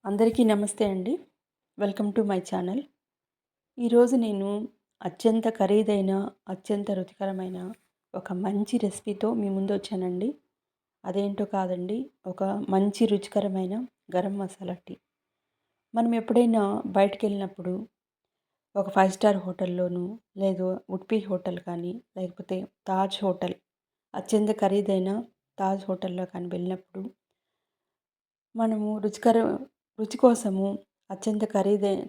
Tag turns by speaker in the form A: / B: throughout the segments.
A: అందరికీ నమస్తే అండి. Welcome to my channel. ఈరోజు నేను అత్యంత ఖరీదైన, అత్యంత రుచికరమైన ఒక మంచి రెసిపీతో మీ ముందొచ్చానండి. అదేంటో కాదండి, ఒక మంచి రుచికరమైన గరం మసాలా టీ. మనం ఎప్పుడైనా బయటికెళ్ళినప్పుడు ఒక 5 స్టార్ హోటల్‌లోనూ, లేదు ఉడ్పీ హోటల్ కానీ, లేకపోతే తాజ్ హోటల్, అత్యంత ఖరీదైన తాజ్ హోటల్‌లో కానీ వెళ్ళినప్పుడు మనము రుచి కోసము అత్యంత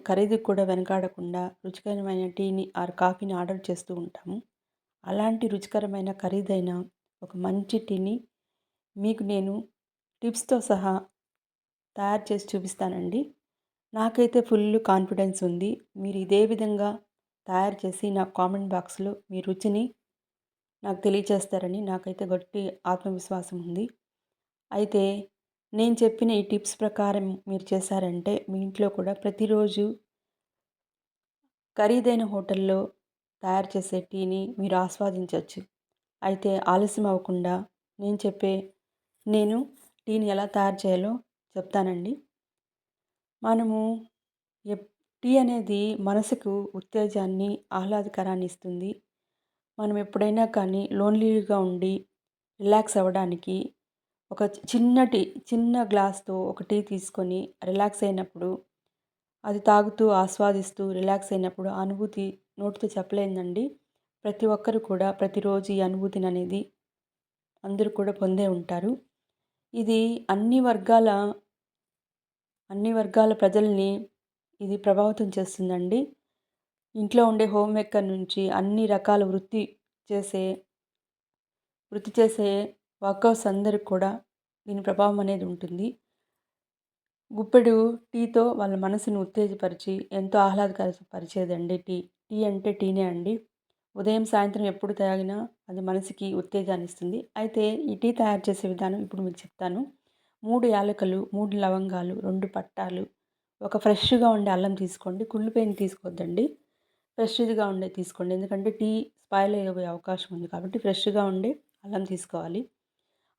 A: ఖరీదుకి కూడా వెనకాడకుండా రుచికరమైన టీని ఆర్ కాఫీని ఆర్డర్ చేస్తూ ఉంటాము. అలాంటి రుచికరమైన ఖరీదైన ఒక మంచి టీని మీకు నేను టిప్స్‌తో సహా తయారు చేసి చూపిస్తానండి. నాకైతే ఫుల్ కాన్ఫిడెన్స్ ఉంది. మీరు ఇదే విధంగా తయారు చేసి నాకు కామెంట్ బాక్స్‌లో మీ రుచిని నాకు తెలియచేస్తారని నాకైతే గట్టి ఆత్మవిశ్వాసం ఉంది. అయితే నేను చెప్పిన ఈ టిప్స్ ప్రకారం మీరు చేశారంటే మీ ఇంట్లో కూడా ప్రతిరోజు ఖరీదైన హోటల్లో తయారు చేసే టీని మీరు ఆస్వాదించొచ్చు. అయితే ఆలస్యం అవ్వకుండా నేను టీని ఎలా తయారు చేయాలో చెప్తానండి. మనము ఎప్ టీ అనేది మనసుకు ఉత్తేజాన్ని, ఆహ్లాదకరాన్ని ఇస్తుంది. మనం ఎప్పుడైనా కానీ లోన్లీగా ఉండి రిలాక్స్ అవ్వడానికి ఒక చిన్న గ్లాస్‌తో ఒక టీ తీసుకొని రిలాక్స్ అయినప్పుడు, అది తాగుతూ, ఆస్వాదిస్తూ రిలాక్స్ అయినప్పుడు ఆ అనుభూతి నోటితో చెప్పలేనిదండి. ప్రతి ఒక్కరు కూడా ప్రతిరోజు ఈ అనుభూతిననేది అందరూ కూడా పొందే ఉంటారు. ఇది అన్ని వర్గాల ప్రజల్ని ఇది ప్రభావితం చేస్తుందండి. ఇంట్లో ఉండే హోమ్ మేకర్ నుంచి అన్ని రకాల చేసే వృత్తి చేసే వర్కర్స్ అందరికి కూడా దీని ప్రభావం అనేది ఉంటుంది. గుప్పెడు టీతో వాళ్ళ మనసుని ఉత్తేజపరిచి ఎంతో పరిచేదండి టీ. టీ అంటే టీనే అండి. ఉదయం, సాయంత్రం ఎప్పుడు తాగినా అది మనసుకి ఉత్తేజాన్నిస్తుంది. అయితే ఈ టీ తయారు చేసే విధానం ఇప్పుడు మీకు చెప్తాను. 3 యాలకులు, 3 లవంగాలు, 2 పట్టాలు, ఒక ఫ్రెష్‌గా ఉండే అల్లం తీసుకోండి. కుళ్ళిపోయింది తీసుకోవద్దండి. ఫ్రెష్‌గా ఉండేది తీసుకోండి. ఎందుకంటే టీ స్పాయిల్ అయ్యే అవకాశం ఉంది కాబట్టి ఫ్రెష్‌గా ఉండే అల్లం తీసుకోవాలి.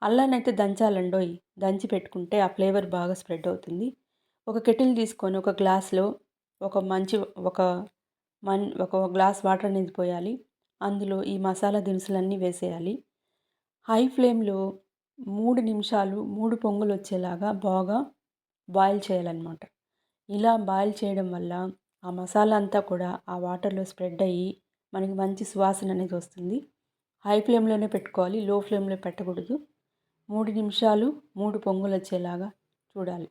A: అల్లానైతే దంచాలండోయ్! దంచి పెట్టుకుంటే ఆ ఫ్లేవర్ బాగా స్ప్రెడ్ అవుతుంది. ఒక కెటిల్ తీసుకొని ఒక గ్లాస్‌లో ఒక మంచి ఒక ఒక గ్లాస్ వాటర్ అనేది పోయాలి. అందులో ఈ మసాలా దినుసులన్నీ వేసేయాలి. హై ఫ్లేమ్‌లో 3 నిమిషాలు 3 పొంగులొచ్చేలాగా బాగా బాయిల్ చేయాలనమాట. ఇలా బాయిల్ చేయడం వల్ల ఆ మసాలా అంతా కూడా ఆ వాటర్‌లో స్ప్రెడ్ అయ్యి మనకి మంచి సువాసన అనేది వస్తుంది. హై ఫ్లేమ్‌లోనే పెట్టుకోవాలి. లో ఫ్లేమ్‌లో పెట్టకూడదు. 3 నిమిషాలు 3 పొంగులొచ్చేలాగా చూడాలి.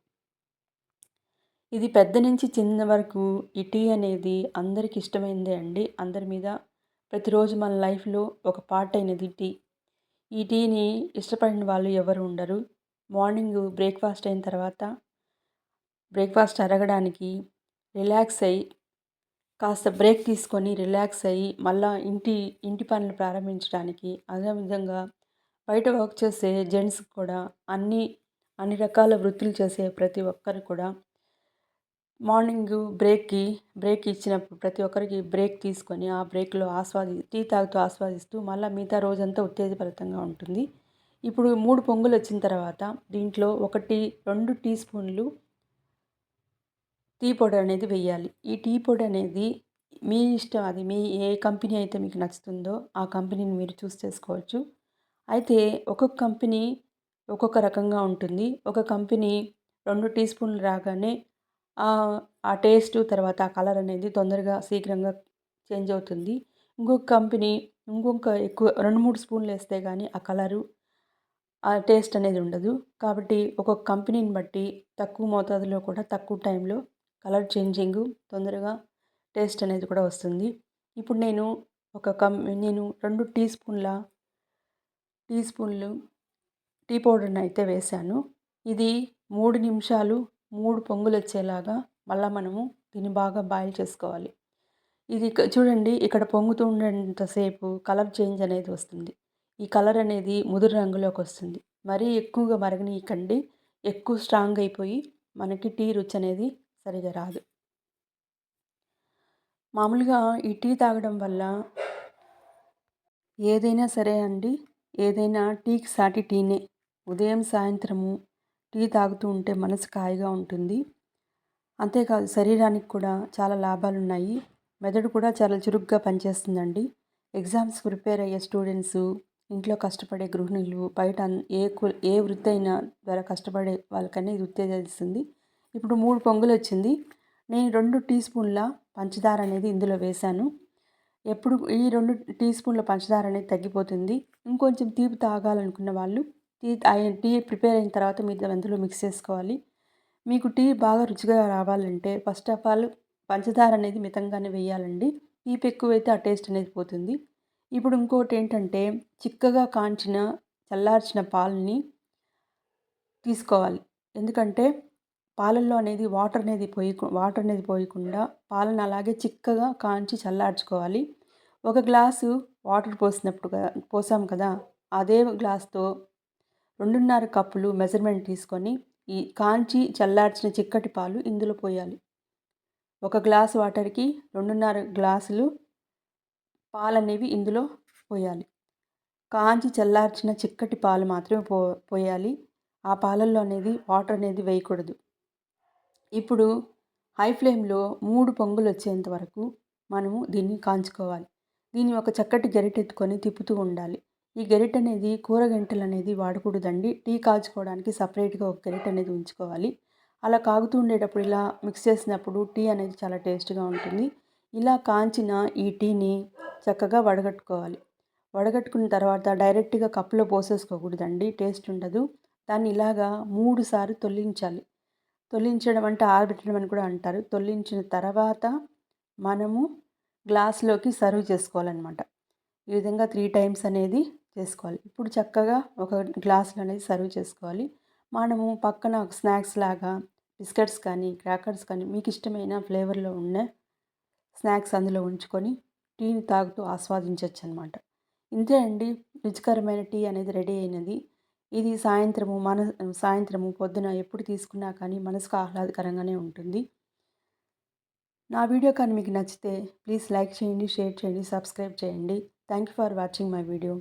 A: ఇది పెద్ద నుంచి చిన్న వరకు ఈ టీ అనేది అందరికి ఇష్టమైనదే అండి. అందరి మీద ప్రతిరోజు మన లైఫ్‌లో ఒక పార్ట్ అయినది టీ. ఈ టీని ఇష్టపడని వాళ్ళు ఎవరు ఉండరు. మార్నింగు బ్రేక్‌ఫాస్ట్ అయిన తర్వాత బ్రేక్‌ఫాస్ట్ అరగడానికి రిలాక్స్ అయ్యి కాస్త బ్రేక్ తీసుకొని రిలాక్స్ అయ్యి మళ్ళా ఇంటి పనులు ప్రారంభించడానికి, అదేవిధంగా బయట వర్క్ చేసే జెంట్స్‌కి కూడా అన్ని అన్ని రకాల వృత్తులు చేసే ప్రతి ఒక్కరు కూడా మార్నింగు బ్రేక్ ఇచ్చినప్పుడు ప్రతి ఒక్కరికి బ్రేక్ తీసుకొని ఆ బ్రేక్‌లో టీ తాగుతూ ఆస్వాదిస్తూ మళ్ళా మిగతా రోజంతా ఉత్తేజభరితంగా ఉంటుంది. ఇప్పుడు 3 పొంగులొచ్చిన తర్వాత దీంట్లో 2 టీ స్పూన్లు టీ పొడి అనేది వెయ్యాలి. ఈ టీ పొడి అనేది మీ ఇష్టం. అది ఏ కంపెనీ అయితే మీకు నచ్చుతుందో ఆ కంపెనీని మీరు చూస్ చేసుకోవచ్చు. అయితే ఒక్కొక్క కంపెనీ ఒక్కొక్క రకంగా ఉంటుంది. ఒక కంపెనీ 2 టీ స్పూన్లు రాగానే ఆ టేస్టు తర్వాత ఆ కలర్ అనేది శీఘ్రంగా చేంజ్ అవుతుంది. ఇంకొక కంపెనీ ఎక్కువ 2, 3 స్పూన్లేస్తే గానీ ఆ కలరు, ఆ టేస్ట్ అనేది ఉండదు. కాబట్టి ఒక్కొక్క కంపెనీని బట్టి తక్కువ మోతాదులో కూడా తక్కువ టైంలో కలర్ చేంజింగు తొందరగా టేస్ట్ అనేది కూడా వస్తుంది. ఇప్పుడు నేను 2 టీ స్పూన్లు టీ పౌడర్‌నయితే వేశాను. ఇది 3 నిమిషాలు 3 పొంగులొచ్చేలాగా మళ్ళా మనము దీన్ని బాగా బాయిల్ చేసుకోవాలి. ఇది చూడండి, ఇక్కడ పొంగుతూ ఉండేంత సేపు కలర్ చేంజ్ అనేది వస్తుంది. ఈ కలర్ అనేది ముదురు రంగులోకొస్తుంది. మరీ ఎక్కువగా మరగనీయకండి. ఎక్కువ స్ట్రాంగ్ అయిపోయి మనకి టీ రుచి అనేది సరిగ్గా రాదు. మామూలుగా ఈ టీ తాగడం వల్ల ఏదైనా సరే అండి, ఏదైనా టీకి సాటి టీనే. ఉదయం, సాయంత్రము టీ తాగుతూ ఉంటే మనసుకు హాయిగా ఉంటుంది. అంతేకాదు శరీరానికి కూడా చాలా లాభాలున్నాయి. మెదడు కూడా చాలా చురుగ్గా పనిచేస్తుందండి. ఎగ్జామ్స్ ప్రిపేర్ అయ్యే స్టూడెంట్సు, ఇంట్లో కష్టపడే గృహిణులు, బయట ఏ వృత్తయినా ద్వారా కష్టపడే వాళ్ళకన్నా ఇది ఉత్తేజాన్నిస్తుంది. ఇప్పుడు 3 పొంగులొచ్చింది. నేను 2 టీ స్పూన్ల పంచదార అనేది ఇందులో వేశాను. ఎప్పుడు ఈ 2 టీ స్పూన్ల పంచదార అనేది తగ్గిపోతుంది. ఇంకొంచెం తీపి తాగాలనుకున్న వాళ్ళు టీ ప్రిపేర్ అయిన తర్వాత మీరు అందులో మిక్స్ చేసుకోవాలి. మీకు టీ బాగా రుచిగా రావాలంటే ఫస్ట్ ఆఫ్ ఆల్ పంచదార అనేది మితంగానే వేయాలండి. తీపి ఎక్కువైతే ఆ టేస్ట్ అనేది పోతుంది. ఇప్పుడు ఇంకోటేంటంటే చిక్కగా కాంచిన చల్లార్చిన పాలని తీసుకోవాలి. ఎందుకంటే పాలల్లో అనేది వాటర్ అనేది పోయకుండా పాలను అలాగే చిక్కగా కాంచి చల్లార్చుకోవాలి. ఒక గ్లాసు వాటర్ పోసాం కదా! అదే గ్లాస్‌తో 2:30 కప్పులు మెజర్‌మెంట్ తీసుకొని ఈ కాంచి చల్లార్చిన చిక్కటి పాలు ఇందులో పోయాలి. ఒక గ్లాస్ వాటర్‌కి 2:30 గ్లాసులు పాలనేవి ఇందులో పోయాలి. కాంచి చల్లార్చిన చిక్కటి పాలు మాత్రమే పోయాలి. ఆ పాలల్లో అనేది వాటర్ అనేది వేయకూడదు. ఇప్పుడు హై ఫ్లేమ్‌లో 3 పొంగులొచ్చేంత వరకు మనము దీన్ని కాంచుకోవాలి. దీన్ని ఒక చక్కటి గరిటెత్తుకొని తిప్పుతూ ఉండాలి. ఈ గరిటెనేది కూరగంటెలనేది వాడకూడదండి. టీ కాచుకోవడానికి సెపరేట్‌గా ఒక గరిటెనేది ఉంచుకోవాలి. అలా కాగుతూ ఉండేటప్పుడు ఇలా మిక్స్ చేసినప్పుడు టీ అనేది చాలా టేస్ట్‌గా ఉంటుంది. ఇలా కాంచిన ఈ టీని చక్కగా వడగట్టుకోవాలి. వడగట్టుకున్న తర్వాత డైరెక్ట్‌గా కప్పులో పోసేసుకోకూడదండి. టేస్ట్ ఉండదు. దాన్ని ఇలాగా 3 సార్లు తొలగించాలి. తొలగించడం అంటే ఆరబెట్టడం అని కూడా అంటారు. తొలగించిన తర్వాత మనము గ్లాస్‌లోకి సర్వ్ చేసుకోవాలనమాట. ఈ విధంగా 3 టైమ్స్ అనేది చేసుకోవాలి. ఇప్పుడు చక్కగా ఒక గ్లాస్‌లో అనేది సర్వ్ చేసుకోవాలి. మనము పక్కన ఒక స్నాక్స్ లాగా బిస్కెట్స్ కానీ, క్రాకర్స్ కానీ మీకు ఇష్టమైన ఫ్లేవర్‌లో ఉన్న స్నాక్స్ అందులో ఉంచుకొని టీని తాగుతూ ఆస్వాదించొచ్చనమాట. ఇంతే అండి, రుచికరమైన టీ అనేది రెడీ అయినది. ఇది సాయంత్రము, పొద్దున ఎప్పుడు తీసుకున్నా కానీ మనసుకు ఆహ్లాదకరంగానే ఉంటుంది. నా వీడియో కానీ మీకు నచ్చితే ప్లీజ్ లైక్ చేయండి, షేర్ చేయండి, సబ్స్క్రైబ్ చేయండి. Thank you for watching my video.